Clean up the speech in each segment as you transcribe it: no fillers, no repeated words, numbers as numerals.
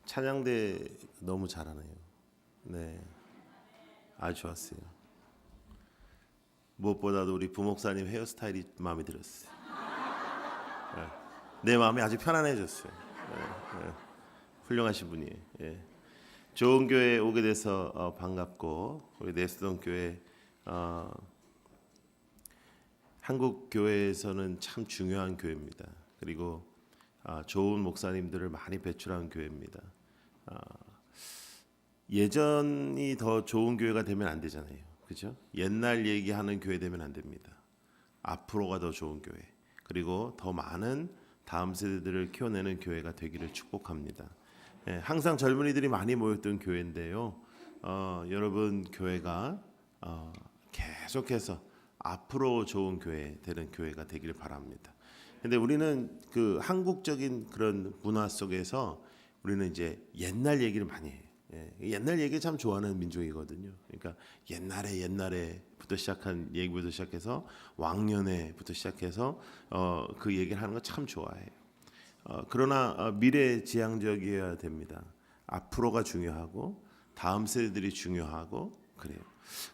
찬양대 너무 잘하네요. 네, 아주 좋았어요. 무엇보다도 우리 부목사님 헤어스타일이 마음에 들었어요. 네, 내 마음이 아주 편안해졌어요. 네, 훌륭하신 분이에요. 예. 좋은 교회에 오게 돼서 반갑고, 우리 내수동 교회 한국 교회에서는 참 중요한 교회입니다. 그리고 좋은 목사님들을 많이 배출한 교회입니다. 예전이 더 좋은 교회가 되면 안 되잖아요, 그죠? 옛날 얘기하는 교회 되면 안 됩니다. 앞으로가 더 좋은 교회, 그리고 더 많은 다음 세대들을 키워내는 교회가 되기를 축복합니다. 예, 항상 젊은이들이 많이 모였던 교회인데요. 여러분 교회가 계속해서 앞으로 좋은 교회 되는 교회가 되기를 바랍니다. 근데 우리는 그 한국적인 그런 문화 속에서 우리는 이제 옛날 얘기를 많이 해요. 예, 옛날 얘기 참 좋아하는 민족이거든요. 그러니까 옛날에부터 시작한 얘기부터 시작해서 왕년에부터 시작해서 그 얘기를 하는 거 참 좋아해요. 그러나 미래지향적이어야 됩니다. 앞으로가 중요하고 다음 세대들이 중요하고 그래요.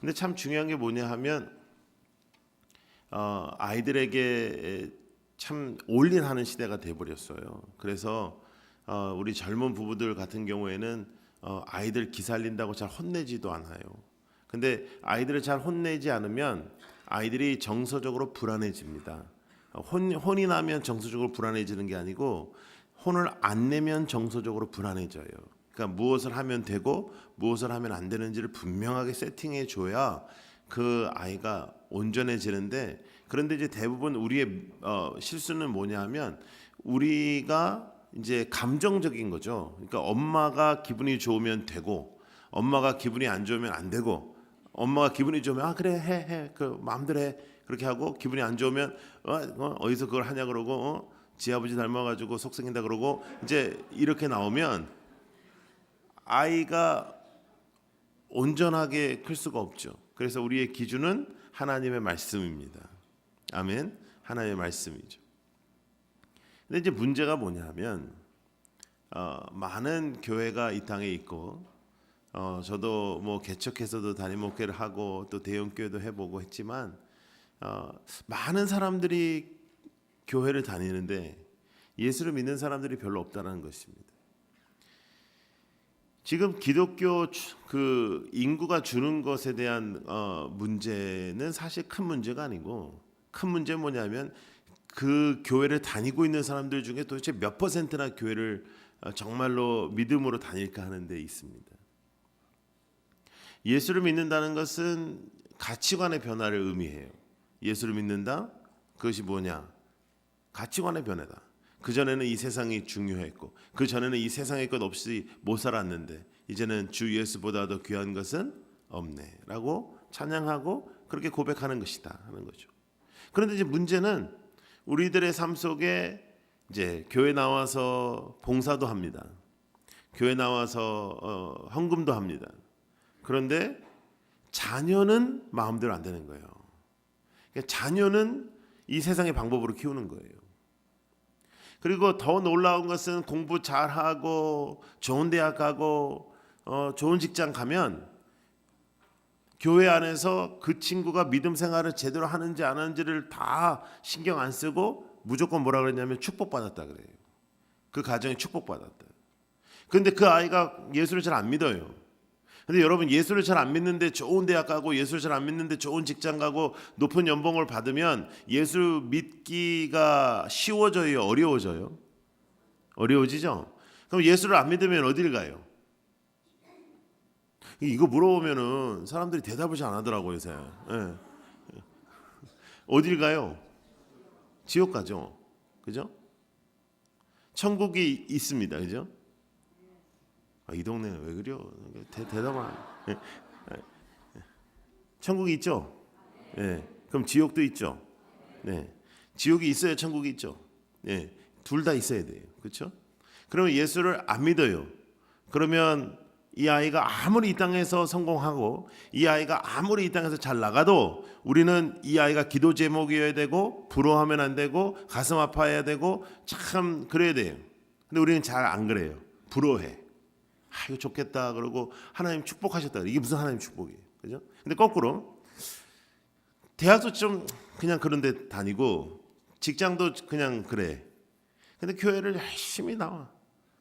근데 참 중요한 게 뭐냐 하면 아이들에게 참 올인하는 시대가 돼버렸어요. 그래서 우리 젊은 부부들 같은 경우에는 아이들 기살린다고 잘 혼내지도 않아요. 근데 아이들을 잘 혼내지 않으면 아이들이 정서적으로 불안해집니다. 혼이 나면 정서적으로 불안해지는 게 아니고 혼을 안 내면 정서적으로 불안해져요. 그러니까 무엇을 하면 되고 무엇을 하면 안 되는지를 분명하게 세팅해 줘야 그 아이가 온전해지는데, 그런데 이제 대부분 우리의 실수는 뭐냐하면 우리가 이제 감정적인 거죠. 그러니까 엄마가 기분이 좋으면 되고 엄마가 기분이 안 좋으면 안 되고, 엄마가 기분이 좋으면 그래 해 그 마음대로 해 그렇게 하고, 기분이 안 좋으면 어디서 그걸 하냐 그러고 지 아버지 닮아가지고 속썩인다 그러고, 이제 이렇게 나오면 아이가 온전하게 클 수가 없죠. 그래서 우리의 기준은 하나님의 말씀입니다. 아멘. 하나님의 말씀이죠. 근데 이제 문제가 뭐냐면 많은 교회가 이 땅에 있고, 저도 뭐 개척해서도 담임 목회를 하고 또 대형 교회도 해보고 했지만 많은 사람들이 교회를 다니는데 예수를 믿는 사람들이 별로 없다는 것입니다. 지금 기독교 그 인구가 주는 것에 대한 문제는 사실 큰 문제가 아니고, 큰 문제는 뭐냐면 그 교회를 다니고 있는 사람들 중에 도대체 몇 퍼센트나 교회를 정말로 믿음으로 다닐까 하는 데 있습니다. 예수를 믿는다는 것은 가치관의 변화를 의미해요. 예수를 믿는다? 그것이 뭐냐? 가치관의 변화다. 그전에는 이 세상이 중요했고, 그전에는 이 세상의 것 없이 못 살았는데 이제는 주 예수보다 더 귀한 것은 없네 라고 찬양하고 그렇게 고백하는 것이다 하는 거죠. 그런데 이제 문제는 우리들의 삶 속에 이제 교회 나와서 봉사도 합니다. 교회 나와서 헌금도 합니다. 그런데 자녀는 마음대로 안 되는 거예요. 그러니까 자녀는 이 세상의 방법으로 키우는 거예요. 그리고 더 놀라운 것은 공부 잘하고 좋은 대학 가고 좋은 직장 가면 교회 안에서 그 친구가 믿음 생활을 제대로 하는지 안 하는지를 다 신경 안 쓰고 무조건 뭐라 그랬냐면 축복받았다 그래요. 그 가정이 축복받았다. 그런데 그 아이가 예수를 잘 안 믿어요. 근데 여러분, 예수를 잘 안 믿는데 좋은 대학 가고 예수를 잘 안 믿는데 좋은 직장 가고 높은 연봉을 받으면 예수 믿기가 쉬워져요, 어려워져요? 어려워지죠? 그럼 예수를 안 믿으면 어딜 가요? 이거 물어보면은 사람들이 대답을 잘 안 하더라고요, 요새. 네. 어딜 가요? 지옥 가죠. 그죠? 천국이 있습니다. 그죠? 이 동네는 왜 그래요? 대답만. 천국이 있죠? 네. 그럼 지옥도 있죠? 네. 지옥이 있어야 천국이 있죠? 네. 둘 다 있어야 돼요. 그렇죠? 그러면 예수를 안 믿어요. 그러면 이 아이가 아무리 이 땅에서 성공하고 이 아이가 아무리 이 땅에서 잘 나가도 우리는 이 아이가 기도 제목이어야 되고 부러워하면 안 되고 가슴 아파해야 되고 참 그래야 돼요. 근데 우리는 잘 안 그래요. 부러워해. 이거 좋겠다 그러고 하나님 축복하셨다. 이게 무슨 하나님 축복이에요, 그죠? 근데 거꾸로 대학도 좀 그냥 그런데 다니고 직장도 그냥 그래. 근데 교회를 열심히 나와.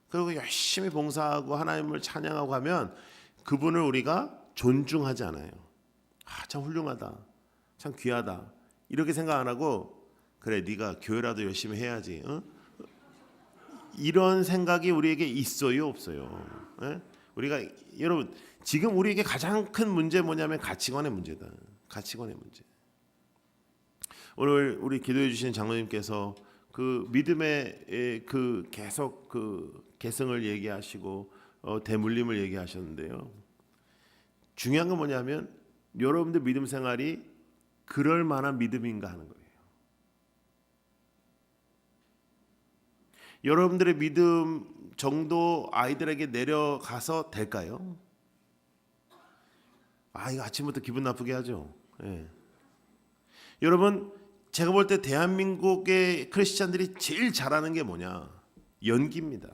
그리고 열심히 봉사하고 하나님을 찬양하고 하면 그분을 우리가 존중하지 않아요. 참 훌륭하다, 참 귀하다 이렇게 생각 안 하고 그래 네가 교회라도 열심히 해야지. 이런 생각이 우리에게 있어요, 없어요? 예? 우리가 여러분 지금 우리에게 가장 큰 문제 뭐냐면 가치관의 문제다. 가치관의 문제. 오늘 우리 기도해 주신 장로님께서 그 믿음의 그 계속 그 계승을 얘기하시고 대물림을 얘기하셨는데요. 중요한 건 뭐냐면 여러분들 믿음 생활이 그럴 만한 믿음인가 하는 거예요. 여러분들의 믿음 정도 아이들에게 내려가서 될까요? 이거 아침부터 기분 나쁘게 하죠. 예. 여러분 제가 볼 때 대한민국의 크리스찬들이 제일 잘하는 게 뭐냐? 연기입니다.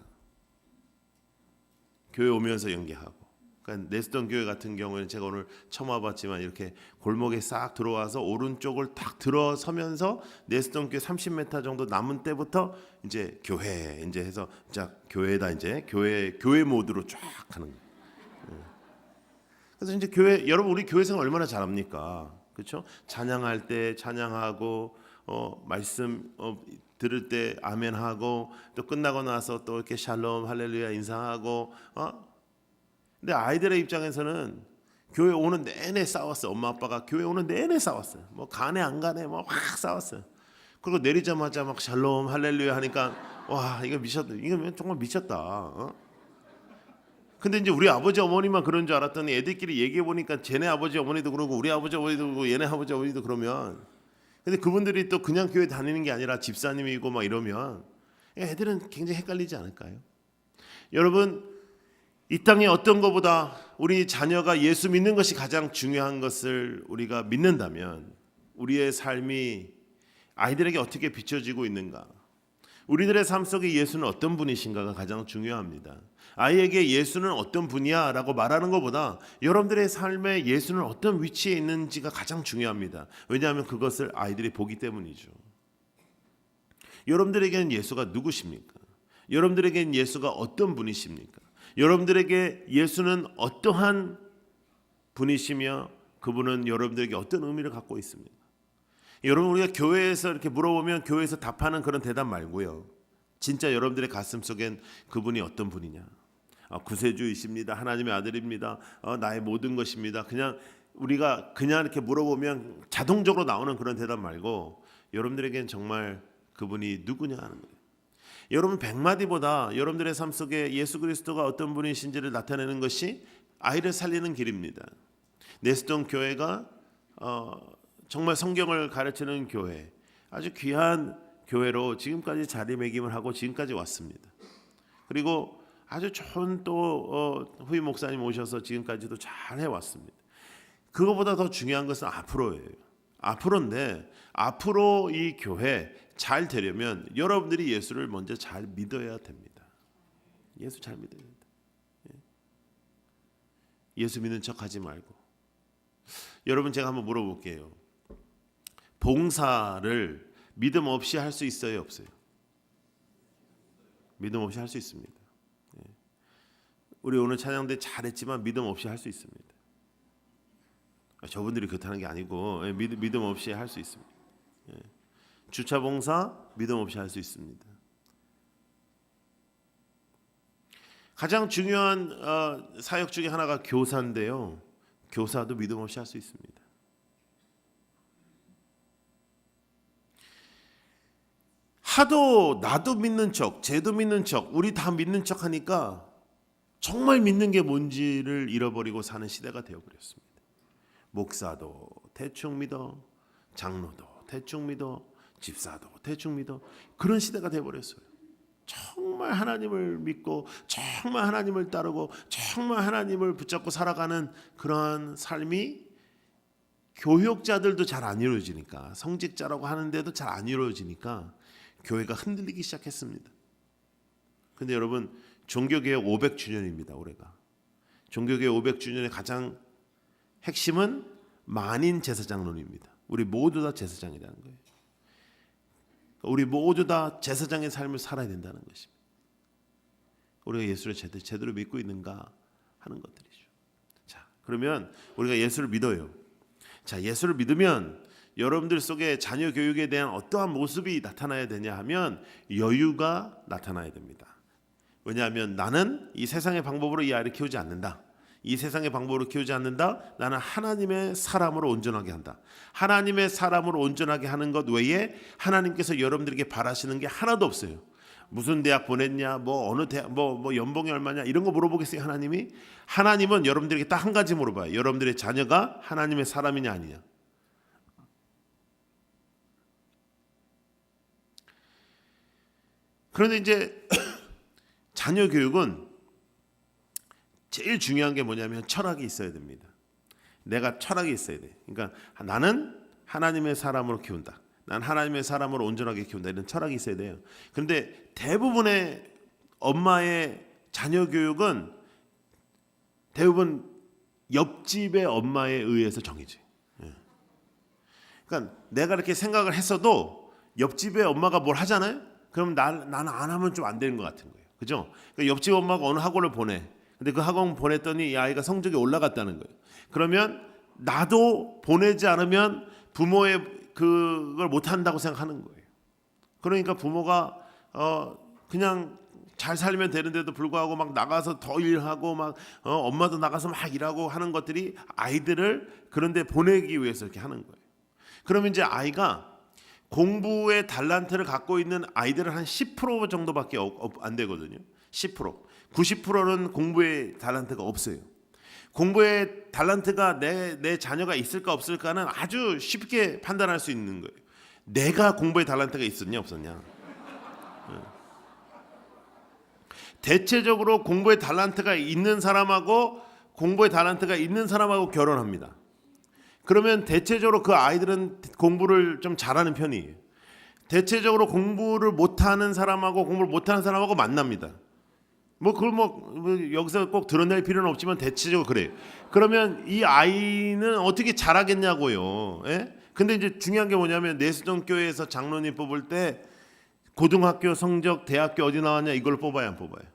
교회 오면서 연기하고. 그러니까 네스턴 교회 같은 경우에는 제가 오늘 처음 와봤지만 이렇게 골목에 싹 들어와서 오른쪽을 탁 들어서면서 네스턴 교회 30m 정도 남은 때부터 이제 교회 이제 해서 자 교회다 이제 교회 모드로 쫙 하는 거예요. 그래서 이제 교회 여러분 우리 교회 생활 얼마나 잘합니까? 그렇죠? 찬양할 때 찬양하고 말씀 들을 때 아멘하고 또 끝나고 나서 또 이렇게 샬롬 할렐루야 인사하고 근데 아이들의 입장에서는 교회 오는 내내 싸웠어. 엄마 아빠가 교회 오는 내내 싸웠어요. 뭐 가네 안 가네 뭐 확 싸웠어요. 그리고 내리자마자 막 샬롬 할렐루야 하니까 와 이거 미쳤다. 이거 정말 미쳤다. 근데 이제 우리 아버지 어머니만 그런 줄 알았더니 애들끼리 얘기해 보니까 쟤네 아버지 어머니도 그러고 우리 아버지 어머니도 그러고 얘네 아버지 어머니도 그러면 근데 그분들이 또 그냥 교회 다니는 게 아니라 집사님이고 막 이러면 애들은 굉장히 헷갈리지 않을까요? 여러분 이 땅에 어떤 것보다 우리 자녀가 예수 믿는 것이 가장 중요한 것을 우리가 믿는다면 우리의 삶이 아이들에게 어떻게 비춰지고 있는가? 우리들의 삶 속에 예수는 어떤 분이신가가 가장 중요합니다. 아이에게 예수는 어떤 분이야 라고 말하는 것보다 여러분들의 삶에 예수는 어떤 위치에 있는지가 가장 중요합니다. 왜냐하면 그것을 아이들이 보기 때문이죠. 여러분들에게는 예수가 누구십니까? 여러분들에게는 예수가 어떤 분이십니까? 여러분들에게 예수는 어떠한 분이시며 그분은 여러분들에게 어떤 의미를 갖고 있습니까? 여러분 우리가 교회에서 이렇게 물어보면 교회에서 답하는 그런 대답 말고요. 진짜 여러분들의 가슴 속엔 그분이 어떤 분이냐? 구세주이십니다. 하나님의 아들입니다. 나의 모든 것입니다. 그냥 우리가 그냥 이렇게 물어보면 자동적으로 나오는 그런 대답 말고 여러분들에겐 정말 그분이 누구냐 하는 거예요. 여러분 100마디보다 여러분들의 삶 속에 예수 그리스도가 어떤 분이신지를 나타내는 것이 아이를 살리는 길입니다. 네스턴 교회가 정말 성경을 가르치는 교회, 아주 귀한 교회로 지금까지 자리매김을 하고 지금까지 왔습니다. 그리고 아주 좋은 또 후임 목사님 오셔서 지금까지도 잘 해왔습니다. 그거보다 더 중요한 것은 앞으로예요. 앞으로인데 앞으로 이 교회 잘 되려면 여러분들이 예수를 먼저 잘 믿어야 됩니다. 예수 잘 믿어야 됩니다. 예수 믿는 척하지 말고. 여러분 제가 한번 물어볼게요. 봉사를 믿음 없이 할 수 있어요, 없어요? 믿음 없이 할 수 있습니다. 우리 오늘 찬양대 잘했지만 믿음 없이 할 수 있습니다. 저분들이 그렇다는 게 아니고 믿음 없이 할 수 있습니다. 주차 봉사 믿음 없이 할 수 있습니다. 가장 중요한 사역 중에 하나가 교사인데요. 교사도 믿음 없이 할 수 있습니다. 하도 나도 믿는 척, 쟤도 믿는 척, 우리 다 믿는 척 하니까 정말 믿는 게 뭔지를 잃어버리고 사는 시대가 되어버렸습니다. 목사도 대충 믿어, 장로도 대충 믿어, 집사도 대충 믿어, 그런 시대가 되어버렸어요. 정말 하나님을 믿고 정말 하나님을 따르고 정말 하나님을 붙잡고 살아가는 그러한 삶이 교육자들도 잘 안 이루어지니까, 성직자라고 하는데도 잘 안 이루어지니까 교회가 흔들리기 시작했습니다. 근데 여러분 종교개혁 500주년입니다. 올해가 종교개혁 500주년의 가장 핵심은 만인 제사장론입니다. 우리 모두 다 제사장이라는 거예요. 우리 모두 다 제사장의 삶을 살아야 된다는 것입니다. 우리가 예수를 제대로 믿고 있는가 하는 것들이죠. 자, 그러면 우리가 예수를 믿어요. 자, 예수를 믿으면 여러분들 속에 자녀 교육에 대한 어떠한 모습이 나타나야 되냐 하면 여유가 나타나야 됩니다. 왜냐하면 나는 이 세상의 방법으로 이 아이를 키우지 않는다. 이 세상의 방법으로 키우지 않는다. 나는 하나님의 사람으로 온전하게 한다. 하나님의 사람으로 온전하게 하는 것 외에 하나님께서 여러분들에게 바라시는 게 하나도 없어요. 무슨 대학 보냈냐, 뭐 어느 대학, 뭐 연봉이 얼마냐 이런 거 물어보겠어요. 하나님은 여러분들에게 딱 한 가지 물어봐요. 여러분들의 자녀가 하나님의 사람이냐 아니냐. 그런데 이제 자녀 교육은 제일 중요한 게 뭐냐면 철학이 있어야 됩니다. 내가 철학이 있어야 돼. 그러니까 나는 하나님의 사람으로 키운다. 난 하나님의 사람으로 온전하게 키운다. 이런 철학이 있어야 돼요. 그런데 대부분의 엄마의 자녀 교육은 대부분 옆집의 엄마에 의해서 정해져요. 그러니까 내가 이렇게 생각을 했어도 옆집의 엄마가 뭘 하잖아요. 그럼 나는 안 하면 좀 안 되는 것 같은 거예요. 그죠? 그러니까 옆집 엄마가 어느 학원을 보내. 근데 그 학원 보냈더니 이 아이가 성적이 올라갔다는 거예요. 그러면 나도 보내지 않으면 부모의 그걸 못 한다고 생각하는 거예요. 그러니까 부모가 그냥 잘 살면 되는데도 불구하고 막 나가서 더 일하고 막 엄마도 나가서 막 일하고 하는 것들이 아이들을 그런데 보내기 위해서 이렇게 하는 거예요. 그러면 이제 아이가 공부의 달란트를 갖고 있는 아이들은 한 10% 정도밖에 안 되거든요. 10%. 90%는 공부의 달란트가 없어요. 공부의 달란트가 내 자녀가 있을까 없을까는 아주 쉽게 판단할 수 있는 거예요. 내가 공부의 달란트가 있었냐 없었냐. 대체적으로 공부의 달란트가 있는 사람하고 결혼합니다. 그러면 대체적으로 그 아이들은 공부를 좀 잘하는 편이에요. 대체적으로 공부를 못하는 사람하고 공부를 못하는 사람하고 만납니다. 그걸 여기서 꼭 드러낼 필요는 없지만 대체적으로 그래요. 그러면 이 아이는 어떻게 잘하겠냐고요. 예? 근데 이제 중요한 게 뭐냐면 내수정교회에서 장로님 뽑을 때 고등학교 성적, 대학교 어디 나왔냐 이걸 뽑아야 안 뽑아요.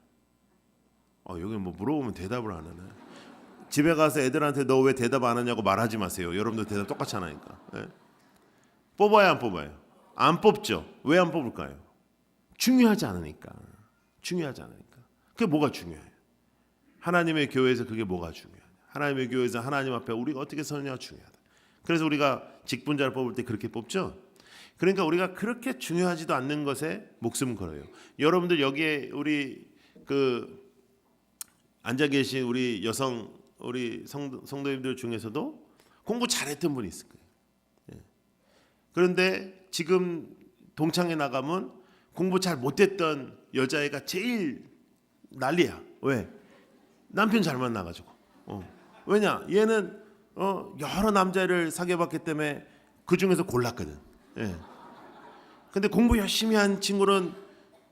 여기 물어보면 대답을 안 하네. 집에 가서 애들한테 너 왜 대답 안 하냐고 말하지 마세요. 여러분들 대답 똑같이 하니까. 예? 뽑아야 안 뽑아요? 안 뽑죠. 왜 안 뽑을까요? 중요하지 않으니까. 그게 뭐가 중요해요? 하나님의 교회에서 그게 뭐가 중요해요? 하나님의 교회에서 하나님 앞에 우리가 어떻게 서느냐가 중요하다. 그래서 우리가 직분자를 뽑을 때 그렇게 뽑죠. 그러니까 우리가 그렇게 중요하지도 않는 것에 목숨 걸어요. 여러분들 여기에 우리 앉아 계신 우리 우리 성도님들 중에서도 공부 잘했던 분이 있을 거예요. 그런데 지금 동창회 나가면 공부 잘 못했던 여자애가 제일 난리야. 왜? 남편 잘 만나가지고. 왜냐? 얘는 여러 남자를 사귀어봤기 때문에 그 중에서 골랐거든. 근데 공부 열심히 한 친구는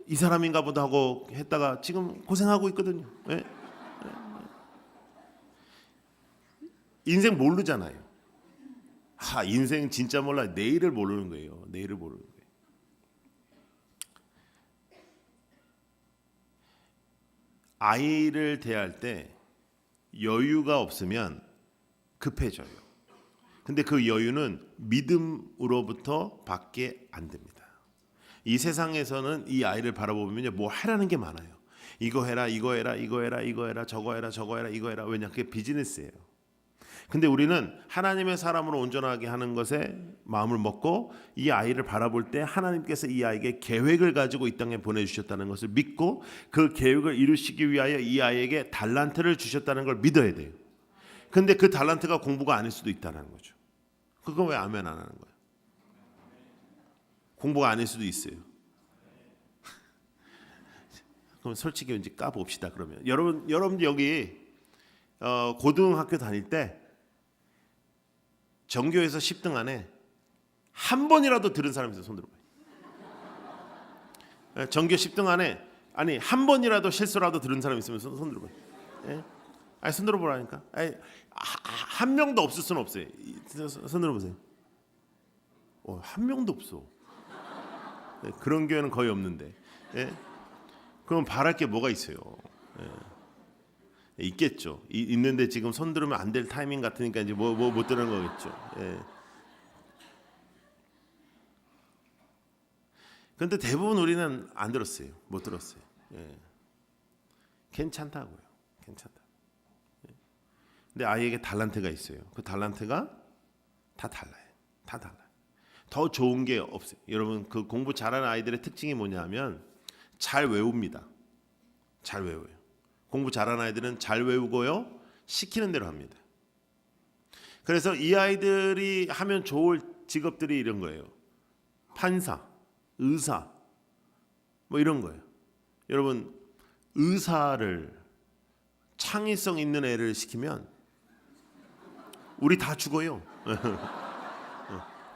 이 사람인가 보다 하고 했다가 지금 고생하고 있거든요. 인생 모르잖아요. 인생 진짜 몰라. 내일을 모르는 거예요. 아이를 대할 때 여유가 없으면 급해져요. 근데 그 여유는 믿음으로부터 밖에 안 됩니다. 이 세상에서는 이 아이를 바라보면 뭐 하라는 게 많아요. 이거 해라, 이거 해라, 이거 해라, 이거 해라, 저거 해라, 저거 해라, 이거 해라. 왜냐? 그게 비즈니스예요. 근데 우리는 하나님의 사람으로 온전하게 하는 것에 마음을 먹고 이 아이를 바라볼 때 하나님께서 이 아이에게 계획을 가지고 이 땅에 보내주셨다는 것을 믿고 그 계획을 이루시기 위하여 이 아이에게 달란트를 주셨다는 걸 믿어야 돼요. 근데 그 달란트가 공부가 아닐 수도 있다는 거죠. 그건 왜 아멘 안 하는 거예요? 공부가 아닐 수도 있어요. 그럼 솔직히 이제 까봅시다. 그러면 여러분 여기 고등학교 다닐 때 전교에서 10등 안에 한 번이라도 들은 사람이 있어요. 손 들어봐요. 전교 10등 안에 한 번이라도 실수라도 들은 사람이 있으면 손 들어봐요. 아니, 손 들어보라니까. 아니, 한 명도 없을 수는 없어요. 손 들어보세요. 한 명도 없어. 네, 그런 교회는 거의 없는데. 예? 그럼 바랄 게 뭐가 있어요? 예. 있겠죠. 있는데 지금 손 들으면 안 될 타이밍 같으니까 이제 못 들은 거겠죠. 예. 그런데 대부분 우리는 안 들었어요. 못 들었어요. 예. 괜찮다고요. 괜찮다. 예. 근데 아이에게 달란트가 있어요. 그 달란트가 다 달라요. 다 달라요. 더 좋은 게 없어요. 여러분, 그 공부 잘하는 아이들의 특징이 뭐냐면 잘 외웁니다. 잘 외워요. 공부 잘하는 아이들은 잘 외우고요, 시키는 대로 합니다. 그래서 이 아이들이 하면 좋을 직업들이 이런 거예요. 판사, 의사, 뭐 이런 거예요. 여러분, 의사를 창의성 있는 애를 시키면 우리 다 죽어요.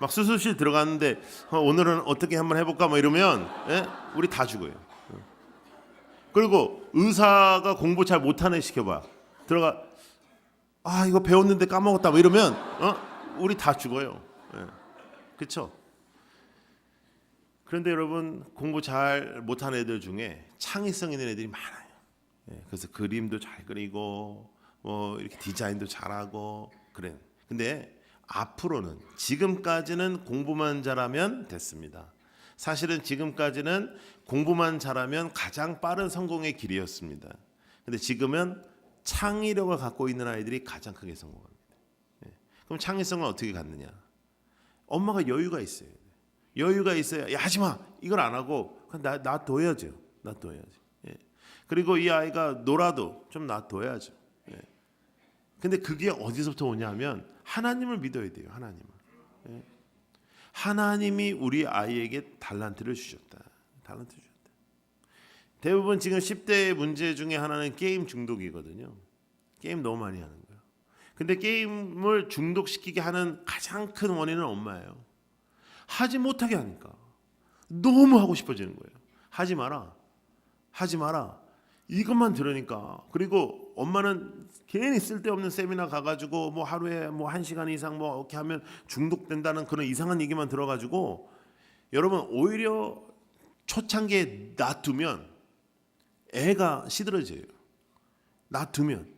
막 수술실 들어갔는데 오늘은 어떻게 한번 해볼까 뭐 이러면 우리 다 죽어요. 그리고 의사가 공부 잘 못하는 애 시켜봐. 들어가, 이거 배웠는데 까먹었다 뭐 이러면 우리 다 죽어요. 그렇죠? 그런데 여러분, 공부 잘 못하는 애들 중에 창의성 있는 애들이 많아요. 그래서 그림도 잘 그리고 뭐 이렇게 디자인도 잘하고 그래. 근데 앞으로는, 지금까지는 공부만 잘하면 됐습니다. 사실은 지금까지는 공부만 잘하면 가장 빠른 성공의 길이었습니다. 근데 지금은 창의력을 갖고 있는 아이들이 가장 크게 성공합니다. 그럼 창의성을 어떻게 갖느냐? 엄마가 여유가 있어요. 여유가 있어야, 야, 하지 마, 이걸 안 하고 놔둬야죠. 놔둬야죠. 그리고 이 아이가 놀아도 좀 놔둬야죠. 근데 그게 어디서부터 오냐면 하나님을 믿어야 돼요. 하나님을. 하나님이 우리 아이에게 달란트를 주셨다. 달란트 주셨다. 대부분 지금 10대의 문제 중에 하나는 게임 중독이거든요. 게임 너무 많이 하는 거예요. 근데 게임을 중독시키게 하는 가장 큰 원인은 엄마예요. 하지 못하게 하니까. 너무 하고 싶어지는 거예요. 하지 마라. 하지 마라. 이것만 들으니까. 그리고 엄마는 괜히 쓸데없는 세미나 가가지고 뭐 하루에 뭐 1시간 이상 뭐 이렇게 하면 중독된다는 그런 이상한 얘기만 들어가지고, 여러분, 오히려 초창기에 놔두면 애가 시들어져요. 놔두면.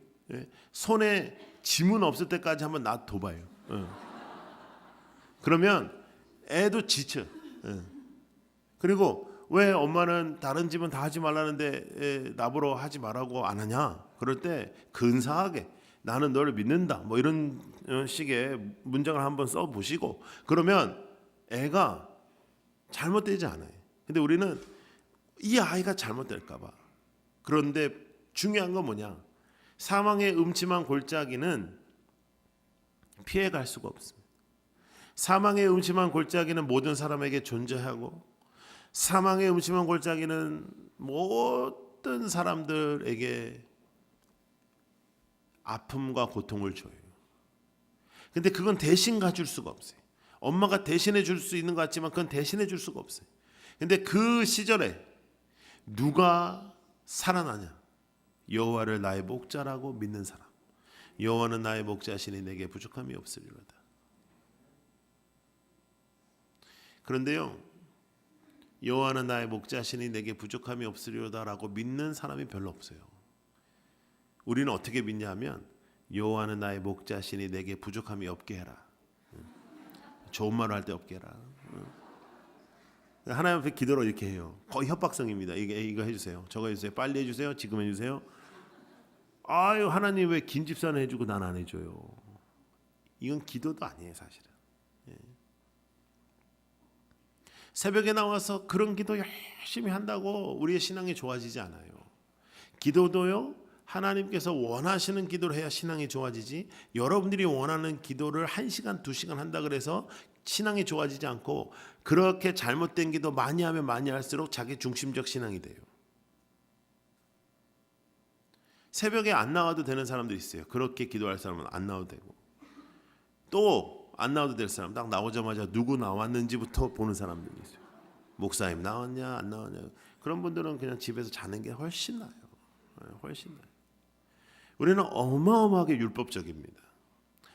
손에 지문 없을 때까지 한번 놔둬봐요. 그러면 애도 지쳐. 그리고 왜 엄마는 다른 집은 다 하지 말라는데 나보러 하지 말라고 안 하냐? 그럴 때 근사하게, 나는 너를 믿는다, 뭐 이런 식의 문장을 한번 써보시고, 그러면 애가 잘못되지 않아요. 근데 우리는 이 아이가 잘못될까 봐. 그런데 중요한 건 뭐냐? 사망의 음침한 골짜기는 피해갈 수가 없습니다. 사망의 음침한 골짜기는 모든 사람에게 존재하고, 사망의 음침한 골짜기는 모든 사람들에게 아픔과 고통을 줘요. 근데 그건 대신 가줄 수가 없어요. 엄마가 대신해 줄 수 있는 것 같지만 그건 대신해 줄 수가 없어요. 근데 그 시절에 누가 살아나냐? 여호와를 나의 목자라고 믿는 사람. 여호와는 나의 목자시니 내게 부족함이 없으리로다. 그런데요, 여호와는 나의 목자시니 내게 부족함이 없으리로다라고 믿는 사람이 별로 없어요. 우리는 어떻게 믿냐면, 여호와는 나의 목자시니 내게 부족함이 없게 해라. 좋은 말을 할 때 없게 해라. 하나님 앞에 기도로 이렇게 해요. 거의 협박성입니다. 이거 해주세요. 저거 해주세요. 빨리 해주세요. 지금 해주세요. 아유, 하나님 왜 긴 집사는 해주고 난 안 해줘요? 이건 기도도 아니에요, 사실은. 새벽에 나와서 그런 기도 열심히 한다고 우리의 신앙이 좋아지지 않아요. 기도도요, 하나님께서 원하시는 기도를 해야 신앙이 좋아지지, 여러분들이 원하는 기도를 1시간, 2시간 한다 그래서 신앙이 좋아지지 않고, 그렇게 잘못된 기도 많이 하면 많이 할수록 자기 중심적 신앙이 돼요. 새벽에 안 나와도 되는 사람도 있어요. 그렇게 기도할 사람은 안 나와도 되고, 또 안 나와도 될 사람, 딱 나오자마자 누구 나왔는지부터 보는 사람들이 있어요. 목사님 나왔냐 안 나왔냐. 그런 분들은 그냥 집에서 자는 게 훨씬 나아요. 훨씬 나아요. 우리는 어마어마하게 율법적입니다.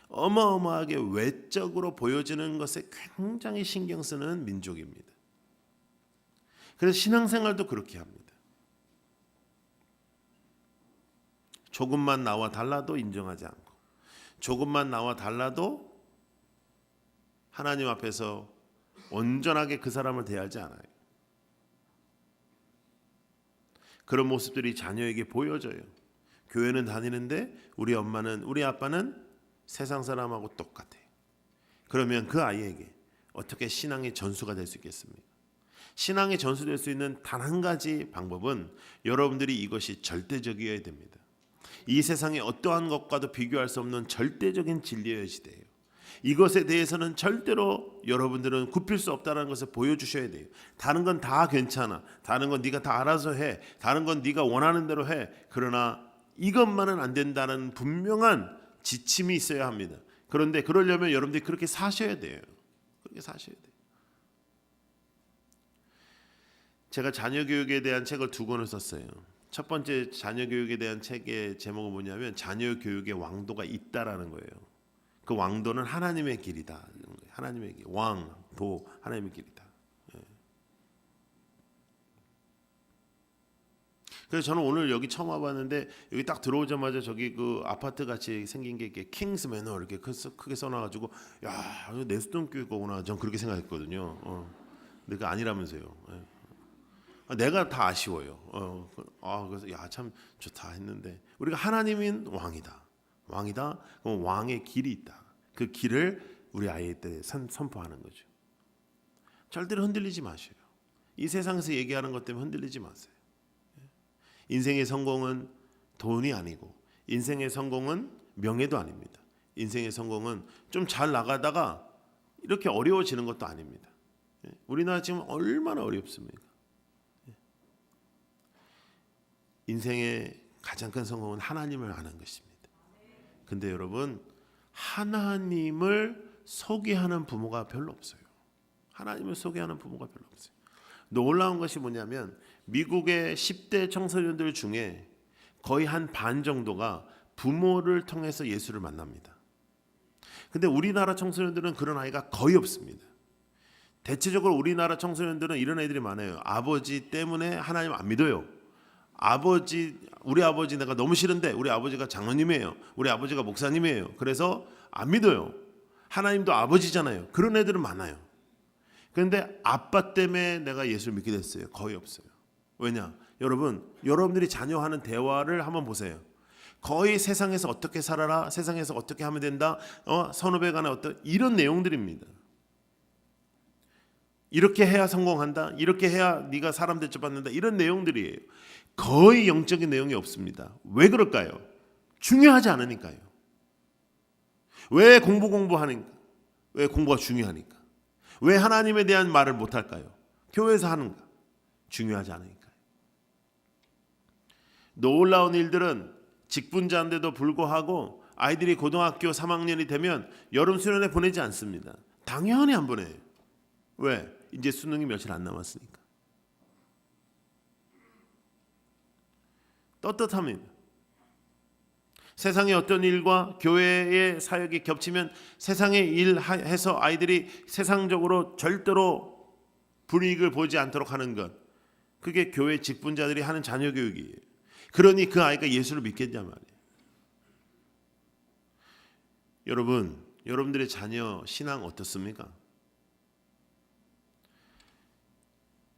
어마어마하게 외적으로 보여지는 것에 굉장히 신경 쓰는 민족입니다. 그래서 신앙생활도 그렇게 합니다. 조금만 나와 달라도 인정하지 않고, 조금만 나와 달라도 하나님 앞에서 온전하게 그 사람을 대하지 않아요. 그런 모습들이 자녀에게 보여져요. 교회는 다니는데 우리 엄마는, 우리 아빠는 세상 사람하고 똑같아요. 그러면 그 아이에게 어떻게 신앙의 전수가 될 수 있겠습니까? 신앙의 전수될 수 있는 단 한 가지 방법은 여러분들이 이것이 절대적이어야 됩니다. 이 세상의 어떠한 것과도 비교할 수 없는 절대적인 진리의 시대예요. 이것에 대해서는 절대로 여러분들은 굽힐 수 없다는 것을 보여주셔야 돼요. 다른 건 다 괜찮아. 다른 건 네가 다 알아서 해. 다른 건 네가 원하는 대로 해. 그러나 이것만은 안 된다는 분명한 지침이 있어야 합니다. 그런데 그러려면 여러분들이 그렇게 사셔야 돼요. 그렇게 사셔야 돼요. 제가 자녀 교육에 대한 책을 2권을 썼어요. 첫 번째 자녀 교육에 대한 책의 제목은 뭐냐면 자녀 교육의 왕도가 있다라는 거예요. 그 왕도는 하나님의 길이다. 하나님의 길, 왕, 도, 하나님의 길이다. 그래서 저는 오늘 여기 처음 와봤는데 여기 딱 들어오자마자 저기 그 아파트 같이 생긴 게 이렇게 킹스 매너 이렇게 크게 써놔가지고 야, 내수동 교육 거구나. 전 그렇게 생각했거든요. 근데 그게 아니라면서요. 내가 다 아쉬워요. 그래서 야, 참 좋다 했는데 우리가 하나님인 왕이다. 그럼 왕의 길이 있다. 그 길을 우리 아이한테 선포하는 거죠. 절대로 흔들리지 마셔요. 이 세상에서 얘기하는 것 때문에 흔들리지 마세요. 인생의 성공은 돈이 아니고 인생의 성공은 명예도 아닙니다. 인생의 성공은 좀 잘 나가다가 이렇게 어려워지는 것도 아닙니다. 우리나라 지금 얼마나 어렵습니까? 인생의 가장 큰 성공은 하나님을 아는 것입니다. 근데 여러분, 하나님을 소개하는 부모가 별로 없어요. 하나님을 소개하는 부모가 별로 없어요. 놀라운 것이 뭐냐면 미국의 10대 청소년들 중에 거의 한 반 정도가 부모를 통해서 예수를 만납니다. 근데 우리나라 청소년들은 그런 아이가 거의 없습니다. 대체적으로 우리나라 청소년들은 이런 애들이 많아요. 아버지 때문에 하나님 안 믿어요. 우리 아버지 내가 너무 싫은데 우리 아버지가 장로님이에요. 우리 아버지가 목사님이에요. 그래서 안 믿어요. 하나님도 아버지잖아요. 그런 애들은 많아요. 그런데 아빠 때문에 내가 예수를 믿게 됐어요. 거의 없어요. 왜냐? 여러분들이 자녀하는 대화를 한번 보세요. 거의 세상에서 어떻게 살아라, 세상에서 어떻게 하면 된다, 선후배 간에 이런 내용들입니다. 이렇게 해야 성공한다, 이렇게 해야 네가 사람 대접받는다, 이런 내용들이에요. 거의 영적인 내용이 없습니다. 왜 그럴까요? 중요하지 않으니까요. 왜 공부하니까? 왜 공부가 중요하니까? 왜 하나님에 대한 말을 못할까요? 교회에서 하는가? 중요하지 않으니까요. 놀라운 일들은 직분자인데도 불구하고 아이들이 고등학교 3학년이 되면 여름 수련회 보내지 않습니다. 당연히 안 보내요. 왜? 이제 수능이 며칠 안 남았으니까. 떳떳합니다. 세상의 어떤 일과 교회의 사역이 겹치면 세상의 일 해서 아이들이 세상적으로 절대로 불이익을 보지 않도록 하는 것, 그게 교회 직분자들이 하는 자녀 교육이에요. 그러니 그 아이가 예수를 믿겠냐 말이에요. 여러분들의 자녀 신앙 어떻습니까?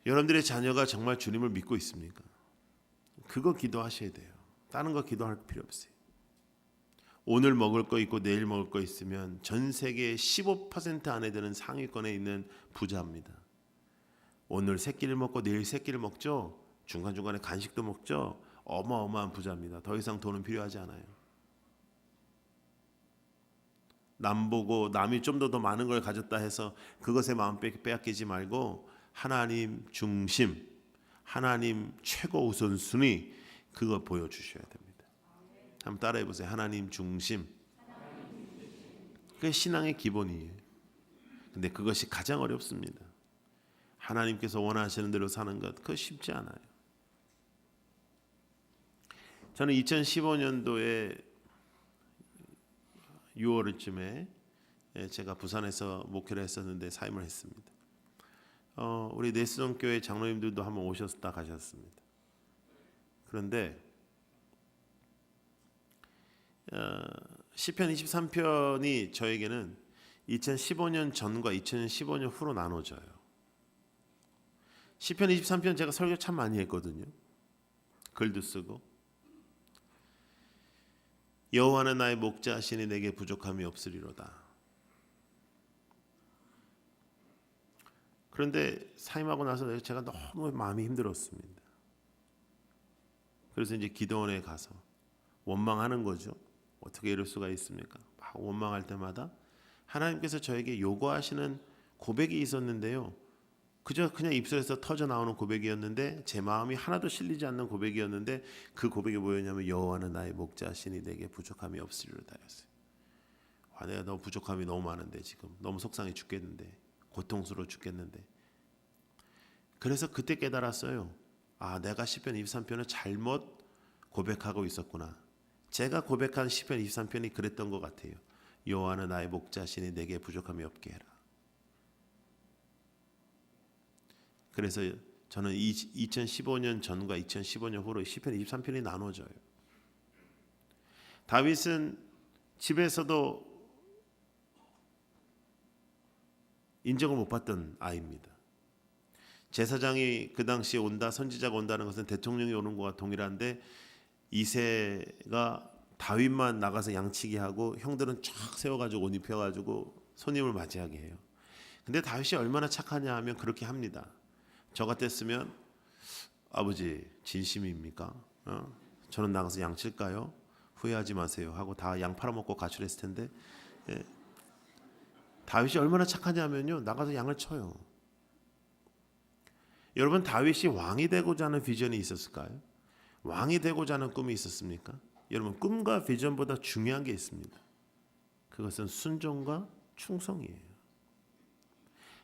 여러분들의 자녀가 정말 주님을 믿고 있습니까? 그거 기도하셔야 돼요. 다른 거 기도할 필요 없어요. 오늘 먹을 거 있고 내일 먹을 거 있으면 전 세계의 15% 안에 드는 상위권에 있는 부자입니다. 오늘 세 끼를 먹고 내일 세 끼를 먹죠. 중간중간에 간식도 먹죠. 어마어마한 부자입니다. 더 이상 돈은 필요하지 않아요. 남 보고 남이 좀 더 많은 걸 가졌다 해서 그것에 마음 빼앗기지 말고 하나님 중심, 하나님 최고 우선순위, 그거 보여주셔야 됩니다. 한번 따라해 보세요. 하나님 중심. 그게 신앙의 기본이에요. 근데 그것이 가장 어렵습니다. 하나님께서 원하시는 대로 사는 것, 그거 쉽지 않아요. 저는 2015년도에 6월쯤에 제가 부산에서 목회를 했었는데 사임을 했습니다. 우리 내수동교회 장로님들도 한번 오셨다 가셨습니다. 그런데 시편 23편이 저에게는 2015년 전과 2015년 후로 나눠져요. 시편 23편 제가 설교 참 많이 했거든요. 글도 쓰고. 여호와는 나의 목자시니 내게 부족함이 없으리로다. 그런데 사임하고 나서 제가 너무 마음이 힘들었습니다. 그래서 이제 기도원에 가서 원망하는 거죠. 어떻게 이럴 수가 있습니까? 막 원망할 때마다 하나님께서 저에게 요구하시는 고백이 있었는데요. 그저 그냥 입술에서 터져 나오는 고백이었는데 제 마음이 하나도 실리지 않는 고백이었는데 그 고백이 뭐였냐면 여호와는 나의 목자시니 내게 부족함이 없으리로다였어요. 내가 너무 부족함이 너무 많은데 지금 너무 속상해 죽겠는데 고통스러워 죽겠는데 그래서 그때 깨달았어요. 내가 시편 23편을 잘못 고백하고 있었구나. 제가 고백한 시편 23편이 그랬던 것 같아요. 여호와는 나의 목자시니 내게 부족함이 없게 해라. 그래서 저는 2015년 전과 2015년 후로 시편 23편이 나눠져요. 다윗은 집에서도 인정을 못 받던 아이입니다. 제사장이 그 당시에 온다, 선지자가 온다는 것은 대통령이 오는 것과 동일한데 이새가 다윗만 나가서 양치기 하고 형들은 쫙 세워가지고 옷 입혀가지고 손님을 맞이하게 해요. 근데 다윗이 얼마나 착하냐 하면 그렇게 합니다. 저 같았으면 아버지 진심입니까? 저는 나가서 양 칠까요? 후회하지 마세요 하고 다 양 팔아먹고 가출했을 텐데 다윗이 얼마나 착하냐면요 나가서 양을 쳐요. 여러분 다윗이 왕이 되고자 하는 비전이 있었을까요? 왕이 되고자 하는 꿈이 있었습니까? 여러분 꿈과 비전보다 중요한 게 있습니다. 그것은 순종과 충성이에요.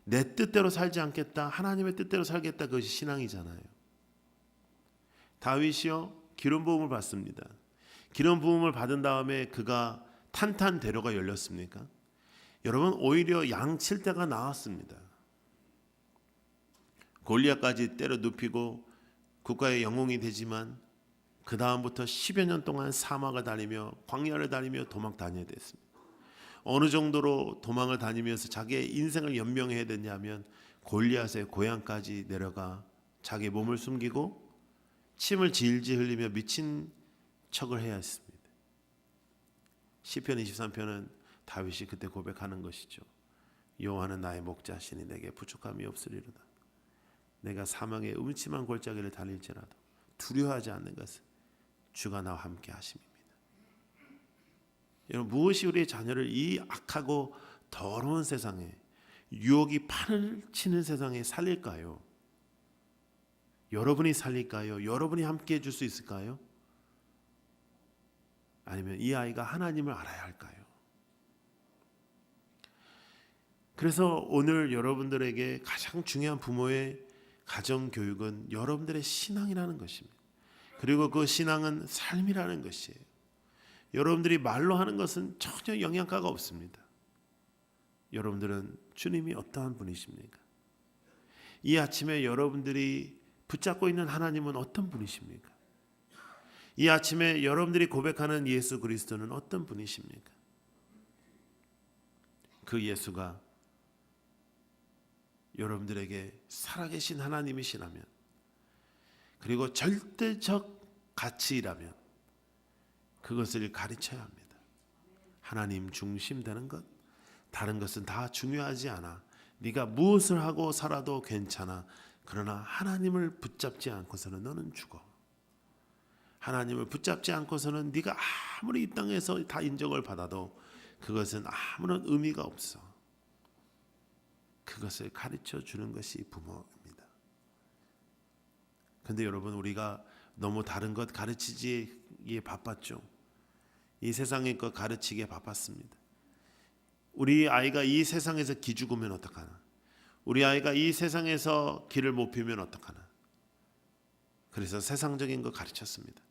내 뜻대로 살지 않겠다. 하나님의 뜻대로 살겠다. 그것이 신앙이잖아요. 다윗이요 기름 부음을 받습니다. 기름 부음을 받은 다음에 그가 탄탄대로가 열렸습니까? 여러분 오히려 양 칠 때가 나왔습니다. 골리앗까지 때려 눕히고 국가의 영웅이 되지만 그 다음부터 10여 년 동안 사막을 다니며 광야를 다니며 도망 다녀야 됐습니다. 어느 정도로 도망을 다니면서 자기의 인생을 연명해야 됐냐면 골리앗의 고향까지 내려가 자기 몸을 숨기고 침을 질질 흘리며 미친 척을 해야 했습니다. 시편 23편은 다윗이 그때 고백하는 것이죠. 여호와는 나의 목자시니 내게 부족함이 없으리로다. 내가 사망의 음침한 골짜기를 달릴지라도 두려워하지 않는 것은 주가 나와 함께 하심입니다. 여러분 무엇이 우리의 자녀를 이 악하고 더러운 세상에 유혹이 판을 치는 세상에 살릴까요? 여러분이 살릴까요? 여러분이 함께 해줄 수 있을까요? 아니면 이 아이가 하나님을 알아야 할까요? 그래서 오늘 여러분들에게 가장 중요한 부모의 가정교육은 여러분들의 신앙이라는 것입니다. 그리고 그 신앙은 삶이라는 것이에요. 여러분들이 말로 하는 것은 전혀 영향가가 없습니다. 여러분들은 주님이 어떠한 분이십니까? 이 아침에 여러분들이 붙잡고 있는 하나님은 어떤 분이십니까? 이 아침에 여러분들이 고백하는 예수 그리스도는 어떤 분이십니까? 그 예수가 여러분들에게 살아계신 하나님이시라면 그리고 절대적 가치라면 그것을 가르쳐야 합니다. 하나님 중심되는 것, 다른 것은 다 중요하지 않아. 네가 무엇을 하고 살아도 괜찮아. 그러나 하나님을 붙잡지 않고서는 너는 죽어. 하나님을 붙잡지 않고서는 네가 아무리 이 땅에서 다 인정을 받아도 그것은 아무런 의미가 없어. 그것을 가르쳐 주는 것이 부모입니다. 근데 여러분 우리가 너무 다른 것 가르치기에 바빴죠. 이 세상의 것 가르치기에 바빴습니다. 우리 아이가 이 세상에서 기죽으면 어떡하나? 우리 아이가 이 세상에서 길을 못 피면 어떡하나? 그래서 세상적인 거 가르쳤습니다.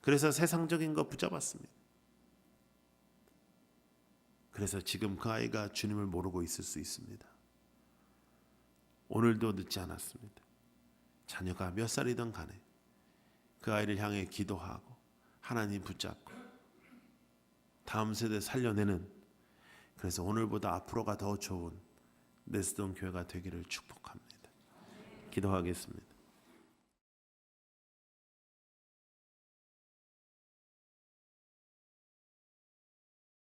그래서 세상적인 거 붙잡았습니다. 그래서 지금 그 아이가 주님을 모르고 있을 수 있습니다. 오늘도 늦지 않았습니다. 자녀가 몇 살이든 간에 그 아이를 향해 기도하고 하나님 붙잡고 다음 세대 살려내는, 그래서 오늘보다 앞으로가 더 좋은 내스동 교회가 되기를 축복합니다. 기도하겠습니다.